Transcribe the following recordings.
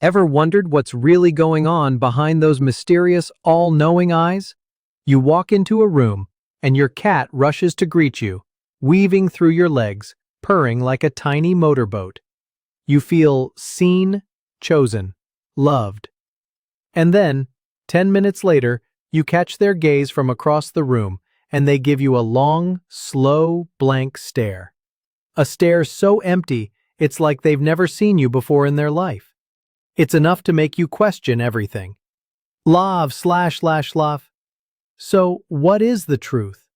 Ever wondered what's really going on behind those mysterious, all-knowing eyes? You walk into a room, and your cat rushes to greet you, weaving through your legs, purring like a tiny motorboat. You feel seen, chosen, loved. And then, 10 minutes later, you catch their gaze from across the room, and they give you a long, slow, blank stare. A stare so empty, it's like they've never seen you before in their life. It's enough to make you question everything. Love //love. So, what is the truth?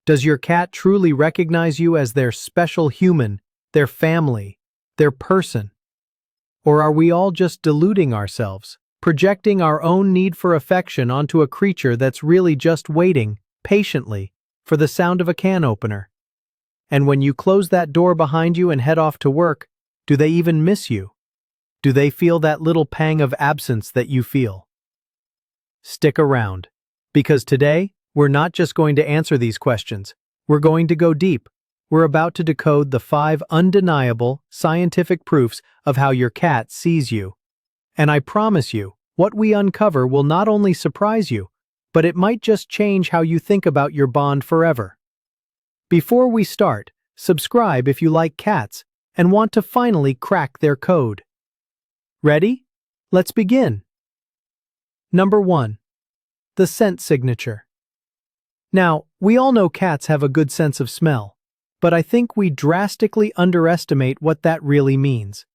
Does your cat truly recognize you as their special human, their family, their person? Or are we all just deluding ourselves, projecting our own need for affection onto a creature that's really just waiting, patiently, for the sound of a can opener? And when you close that door behind you and head off to work, do they even miss you? Do they feel that little pang of absence that you feel? Stick around, because today, we're not just going to answer these questions. We're going to go deep. We're about to decode the 5 undeniable, scientific proofs of how your cat sees you. And I promise you, what we uncover will not only surprise you, but it might just change how you think about your bond forever. Before we start, subscribe if you like cats and want to finally crack their code. Ready? Let's begin. Number 1. The scent signature. Now, we all know cats have a good sense of smell, but I think we drastically underestimate what that really means.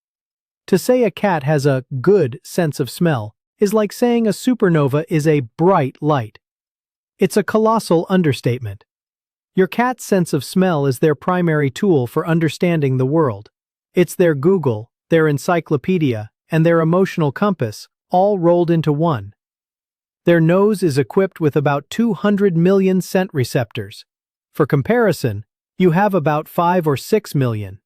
To say a cat has a good sense of smell is like saying a supernova is a bright light. It's a colossal understatement. Your cat's sense of smell is their primary tool for understanding the world. It's their Google, their encyclopedia, and their emotional compass, all rolled into one. Their nose is equipped with about 200 million scent receptors. For comparison, you have about 5 or 6 million.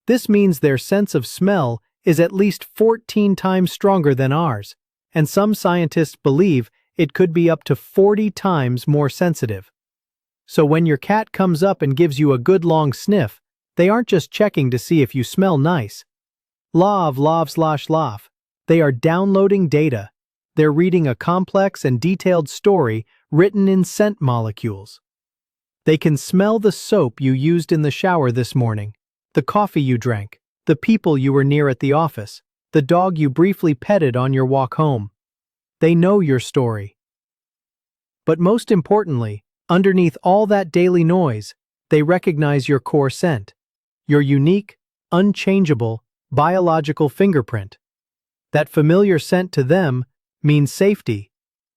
This means their sense of smell is at least 14 times stronger than ours, and some scientists believe it could be up to 40 times more sensitive. So when your cat comes up and gives you a good long sniff, they aren't just checking to see if you smell nice. Love. They are downloading data. They're reading a complex and detailed story written in scent molecules. They can smell the soap you used in the shower this morning, the coffee you drank, the people you were near at the office, the dog you briefly petted on your walk home. They know your story. But most importantly, underneath all that daily noise, they recognize your core scent, your unique, unchangeable, biological fingerprint. That familiar scent to them means safety.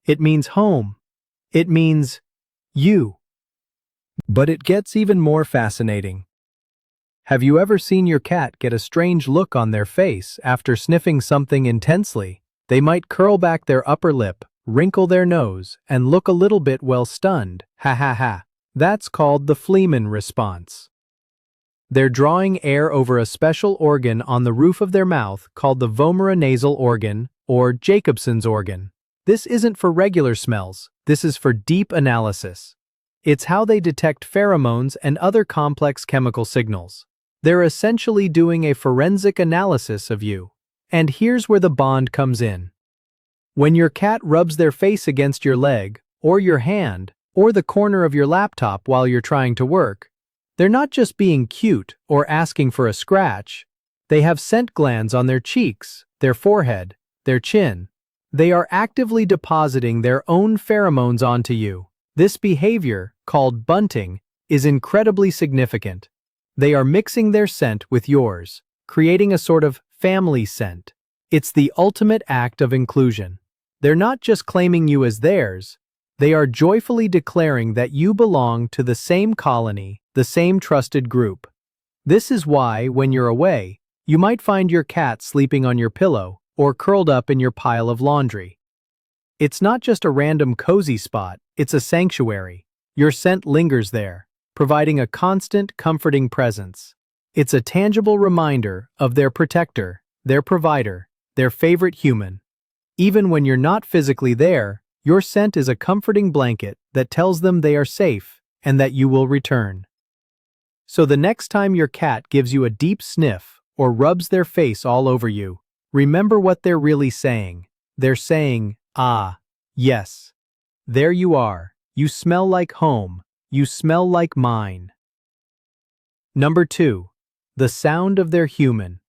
It means home. It means you. But it gets even more fascinating. Have you ever seen your cat get a strange look on their face after sniffing something intensely? They might curl back their upper lip, wrinkle their nose, and look a little bit stunned. Ha ha ha. That's called the Feline response. They're drawing air over a special organ on the roof of their mouth called the vomeronasal organ, or Jacobson's organ. This isn't for regular smells, this is for deep analysis. It's how they detect pheromones and other complex chemical signals. They're essentially doing a forensic analysis of you. And here's where the bond comes in. When your cat rubs their face against your leg, or your hand, or the corner of your laptop while you're trying to work, they're not just being cute or asking for a scratch. They have scent glands on their cheeks, their forehead, their chin. They are actively depositing their own pheromones onto you. This behavior, called bunting, is incredibly significant. They are mixing their scent with yours, creating a sort of family scent. It's the ultimate act of inclusion. They're not just claiming you as theirs, they are joyfully declaring that you belong to the same colony, the same trusted group. This is why, when you're away, you might find your cat sleeping on your pillow or curled up in your pile of laundry. It's not just a random cozy spot, it's a sanctuary. Your scent lingers there, providing a constant, comforting presence. It's a tangible reminder of their protector, their provider, their favorite human. Even when you're not physically there, your scent is a comforting blanket that tells them they are safe and that you will return. So the next time your cat gives you a deep sniff or rubs their face all over you, Remember what they're really saying. They're saying, ah, yes. There you are. You smell like home. You smell like mine. Number 2. The sound of their human.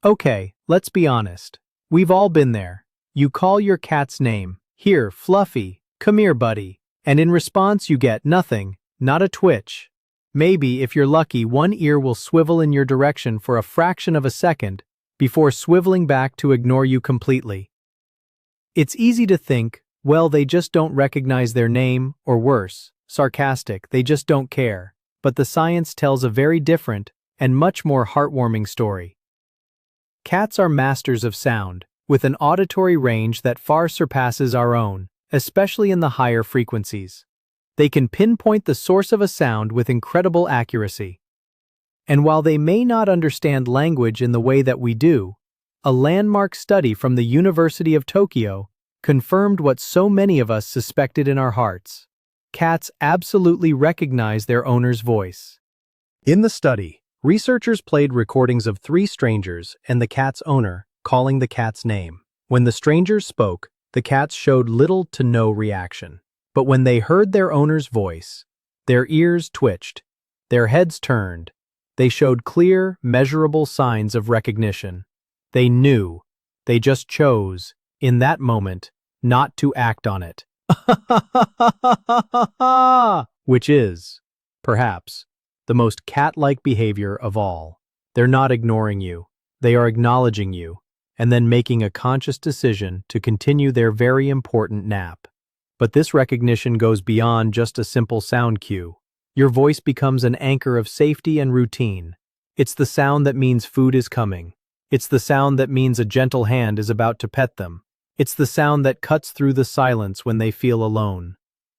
Okay, let's be honest. We've all been there. You call your cat's name. Here, Fluffy. Come here, buddy. And in response you get nothing, not a twitch. Maybe, if you're lucky, one ear will swivel in your direction for a fraction of a second before swiveling back to ignore you completely. It's easy to think, well, they just don't recognize their name, or worse, sarcastic, they just don't care. But the science tells a very different and much more heartwarming story. Cats are masters of sound, with an auditory range that far surpasses our own, especially in the higher frequencies. They can pinpoint the source of a sound with incredible accuracy. And while they may not understand language in the way that we do, a landmark study from the University of Tokyo confirmed what so many of us suspected in our hearts. Cats absolutely recognize their owner's voice. In the study, researchers played recordings of 3 strangers and the cat's owner calling the cat's name. When the strangers spoke, the cats showed little to no reaction. But when they heard their owner's voice, their ears twitched, their heads turned, they showed clear, measurable signs of recognition. They knew. They just chose, in that moment, not to act on it. Which is, perhaps, the most cat-like behavior of all. They're not ignoring you. They are acknowledging you, and then making a conscious decision to continue their very important nap. But this recognition goes beyond just a simple sound cue. Your voice becomes an anchor of safety and routine. It's the sound that means food is coming. It's the sound that means a gentle hand is about to pet them. It's the sound that cuts through the silence when they feel alone.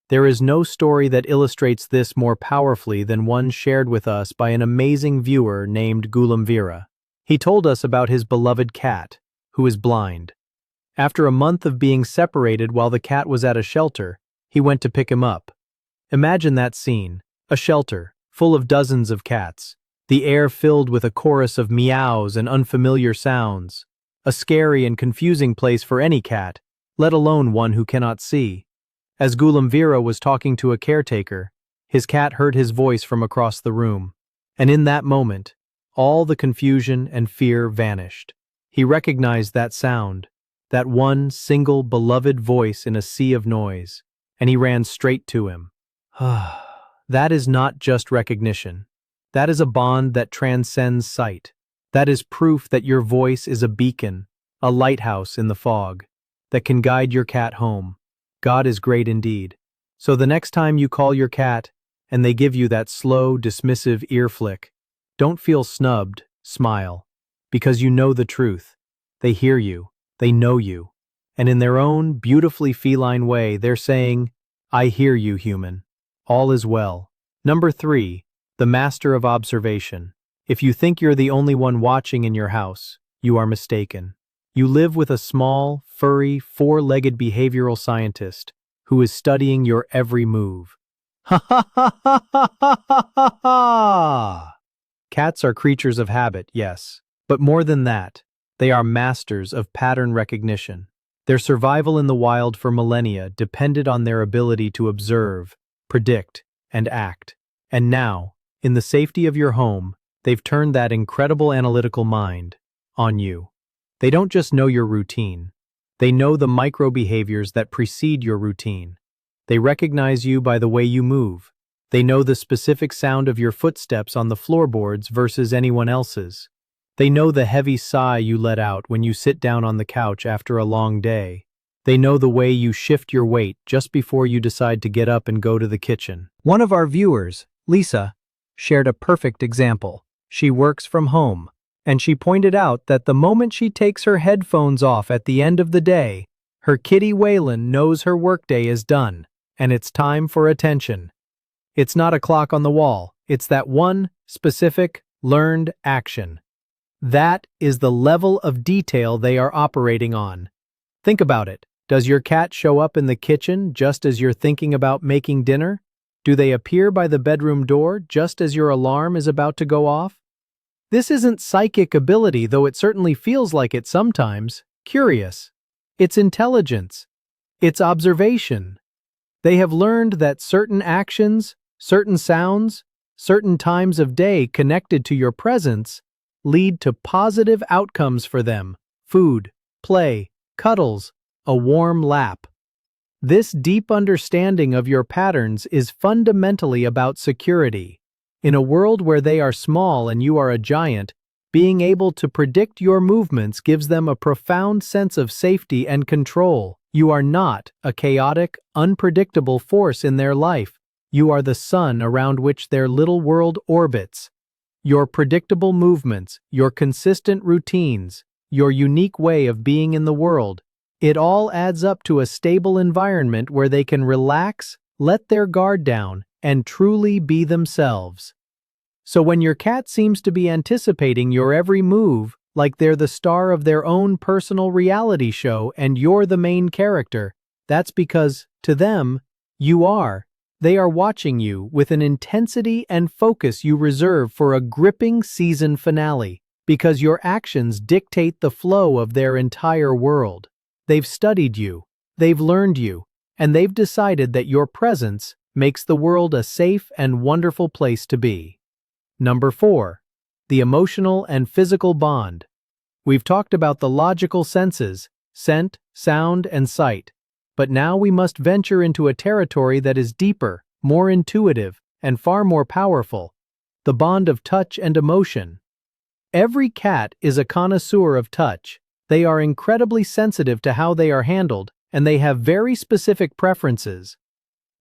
There is no story that illustrates this more powerfully than one shared with us by an amazing viewer named Gulamvira. He told us about his beloved cat, who is blind. After a month of being separated while the cat was at a shelter, he went to pick him up. Imagine that scene, a shelter, full of dozens of cats, the air filled with a chorus of meows and unfamiliar sounds, a scary and confusing place for any cat, let alone one who cannot see. As Gulamvira was talking to a caretaker, his cat heard his voice from across the room, and in that moment, all the confusion and fear vanished. He recognized that sound, that one single beloved voice in a sea of noise, and he ran straight to him. That is not just recognition. That is a bond that transcends sight. That is proof that your voice is a beacon, a lighthouse in the fog, that can guide your cat home. God is great indeed. So the next time you call your cat, and they give you that slow, dismissive ear flick, don't feel snubbed, smile, because you know the truth. They hear you. They know you, and in their own beautifully feline way, they're saying, I hear you, human. All is well. Number 3, the master of observation. If you think you're the only one watching in your house, you are mistaken. You live with a small, furry, 4-legged behavioral scientist who is studying your every move. Ha ha ha ha ha ha ha ha! Cats are creatures of habit, yes, but more than that. They are masters of pattern recognition. Their survival in the wild for millennia depended on their ability to observe, predict, and act. And now, in the safety of your home, they've turned that incredible analytical mind on you. They don't just know your routine. They know the micro-behaviors that precede your routine. They recognize you by the way you move. They know the specific sound of your footsteps on the floorboards versus anyone else's. They know the heavy sigh you let out when you sit down on the couch after a long day. They know the way you shift your weight just before you decide to get up and go to the kitchen. One of our viewers, Lisa, shared a perfect example. She works from home, and she pointed out that the moment she takes her headphones off at the end of the day, her kitty Waylon knows her workday is done, and it's time for attention. It's not a clock on the wall, it's that one specific, learned action. That is the level of detail they are operating on. Think about it. Does your cat show up in the kitchen just as you're thinking about making dinner? Do they appear by the bedroom door just as your alarm is about to go off? This isn't psychic ability, though it certainly feels like it sometimes. Curious. It's intelligence. It's observation. They have learned that certain actions, certain sounds, certain times of day connected to your presence lead to positive outcomes for them: food, play, cuddles, a warm lap. This deep understanding of your patterns is fundamentally about security. In a world where they are small and you are a giant, being able to predict your movements gives them a profound sense of safety and control. You are not a chaotic, unpredictable force in their life. You are the sun around which their little world orbits. Your predictable movements, your consistent routines, your unique way of being in the world, it all adds up to a stable environment where they can relax, let their guard down, and truly be themselves. So when your cat seems to be anticipating your every move, like they're the star of their own personal reality show and you're the main character, that's because, to them, you are. They are watching you with an intensity and focus you reserve for a gripping season finale, because your actions dictate the flow of their entire world. They've studied you, they've learned you, and they've decided that your presence makes the world a safe and wonderful place to be. Number 4. The emotional and physical bond. We've talked about the logical senses, scent, sound, and sight, but now we must venture into a territory that is deeper, more intuitive, and far more powerful: the bond of touch and emotion. Every cat is a connoisseur of touch. They are incredibly sensitive to how they are handled, and they have very specific preferences.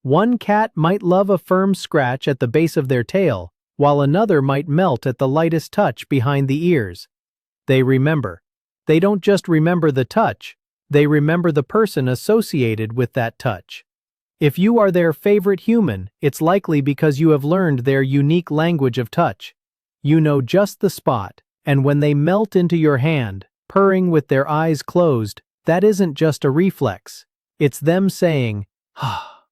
One cat might love a firm scratch at the base of their tail, while another might melt at the lightest touch behind the ears. They remember. They don't just remember the touch, they remember the person associated with that touch. If you are their favorite human, it's likely because you have learned their unique language of touch. You know just the spot, and when they melt into your hand, purring with their eyes closed, that isn't just a reflex. It's them saying, "Ah,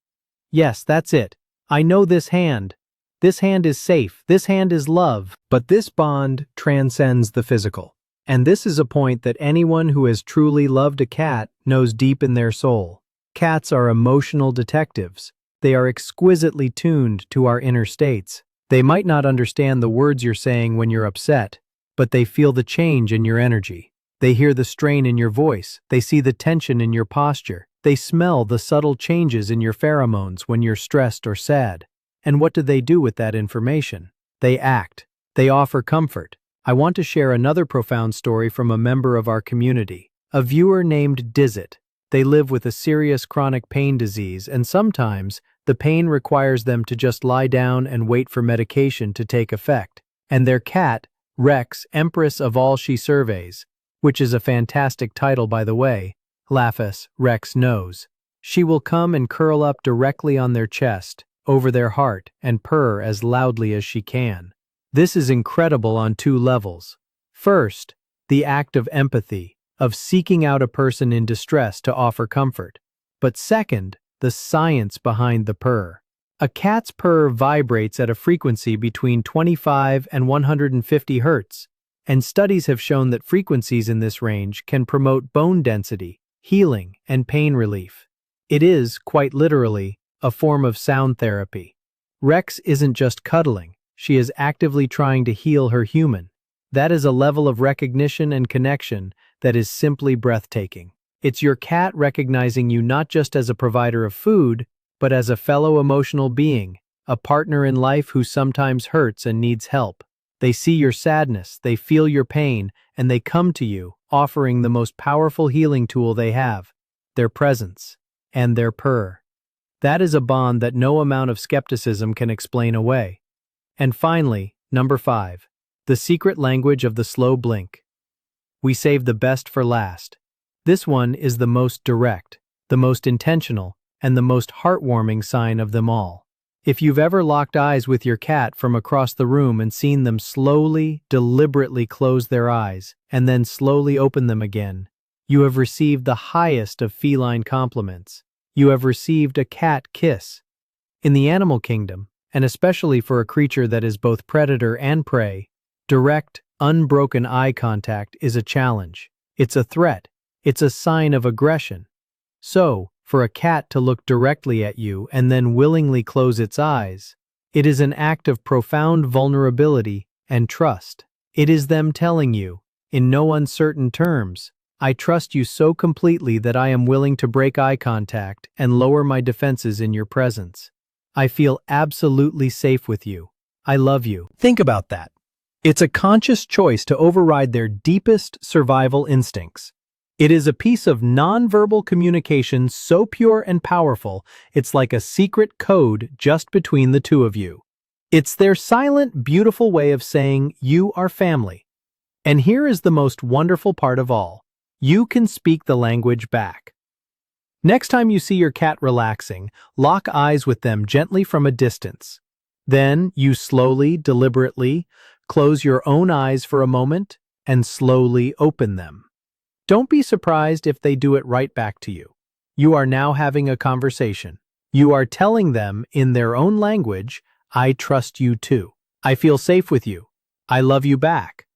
yes, that's it. I know this hand. This hand is safe. This hand is love." But this bond transcends the physical. And this is a point that anyone who has truly loved a cat knows deep in their soul. Cats are emotional detectives. They are exquisitely tuned to our inner states. They might not understand the words you're saying when you're upset, but they feel the change in your energy. They hear the strain in your voice. They see the tension in your posture. They smell the subtle changes in your pheromones when you're stressed or sad. And what do they do with that information? They act. They offer comfort. I want to share another profound story from a member of our community, a viewer named Dizit. They live with a serious chronic pain disease, and sometimes the pain requires them to just lie down and wait for medication to take effect. And their cat, Rex, Empress of all she surveys, which is a fantastic title by the way, Laphus, Rex knows. She will come and curl up directly on their chest, over their heart, and purr as loudly as she can. This is incredible on 2 levels. First, the act of empathy, of seeking out a person in distress to offer comfort. But second, the science behind the purr. A cat's purr vibrates at a frequency between 25 and 150 Hz, and studies have shown that frequencies in this range can promote bone density, healing, and pain relief. It is, quite literally, a form of sound therapy. Rex isn't just cuddling, she is actively trying to heal her human. That is a level of recognition and connection that is simply breathtaking. It's your cat recognizing you not just as a provider of food, but as a fellow emotional being, a partner in life who sometimes hurts and needs help. They see your sadness, they feel your pain, and they come to you, offering the most powerful healing tool they have: their presence and their purr. That is a bond that no amount of skepticism can explain away. And finally, number 5, the secret language of the slow blink. We save the best for last. This one is the most direct, the most intentional, and the most heartwarming sign of them all. If you've ever locked eyes with your cat from across the room and seen them slowly, deliberately close their eyes, and then slowly open them again, you have received the highest of feline compliments. You have received a cat kiss. In the animal kingdom, and especially for a creature that is both predator and prey, direct, Unbroken eye contact is a challenge. It's a threat. It's a sign of aggression. So, for a cat to look directly at you and then willingly close its eyes, it is an act of profound vulnerability and trust. It is them telling you, in no uncertain terms, I trust you so completely that I am willing to break eye contact and lower my defenses in your presence. I feel absolutely safe with you. I love you. Think about that. It's a conscious choice to override their deepest survival instincts. It is a piece of nonverbal communication so pure and powerful, it's like a secret code just between the two of you. It's their silent, beautiful way of saying, you are family. And here is the most wonderful part of all. You can speak the language back. Next time you see your cat relaxing, lock eyes with them gently from a distance. Then you slowly, deliberately, close your own eyes for a moment and slowly open them. Don't be surprised if they do it right back to you. You are now having a conversation. You are telling them in their own language, I trust you too. I feel safe with you. I love you back.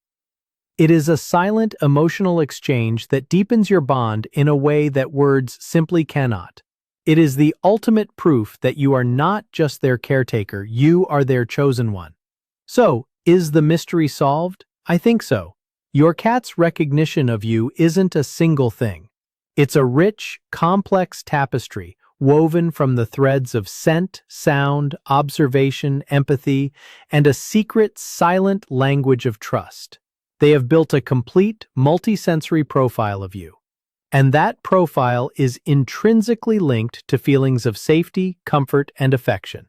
It is a silent, emotional exchange that deepens your bond in a way that words simply cannot. It is the ultimate proof that you are not just their caretaker, you are their chosen one. So, is the mystery solved? I think so. Your cat's recognition of you isn't a single thing. It's a rich, complex tapestry woven from the threads of scent, sound, observation, empathy, and a secret, silent language of trust. They have built a complete, multisensory profile of you. And that profile is intrinsically linked to feelings of safety, comfort, and affection.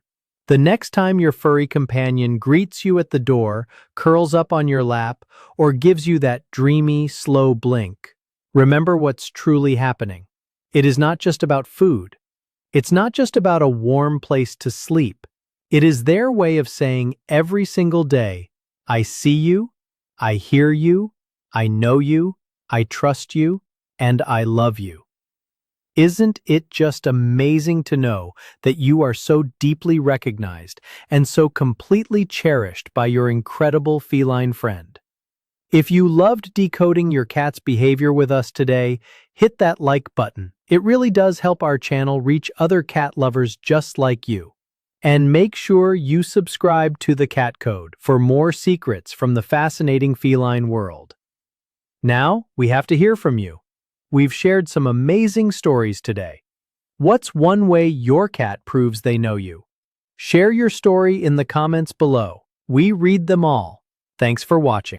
The next time your furry companion greets you at the door, curls up on your lap, or gives you that dreamy, slow blink, remember what's truly happening. It is not just about food. It's not just about a warm place to sleep. It is their way of saying every single day, I see you, I hear you, I know you, I trust you, and I love you. Isn't it just amazing to know that you are so deeply recognized and so completely cherished by your incredible feline friend? If you loved decoding your cat's behavior with us today, hit that like button. It really does help our channel reach other cat lovers just like you. And make sure you subscribe to the Cat Code for more secrets from the fascinating feline world. Now, we have to hear from you. We've shared some amazing stories today. What's one way your cat proves they know you? Share your story in the comments below. We read them all. Thanks for watching.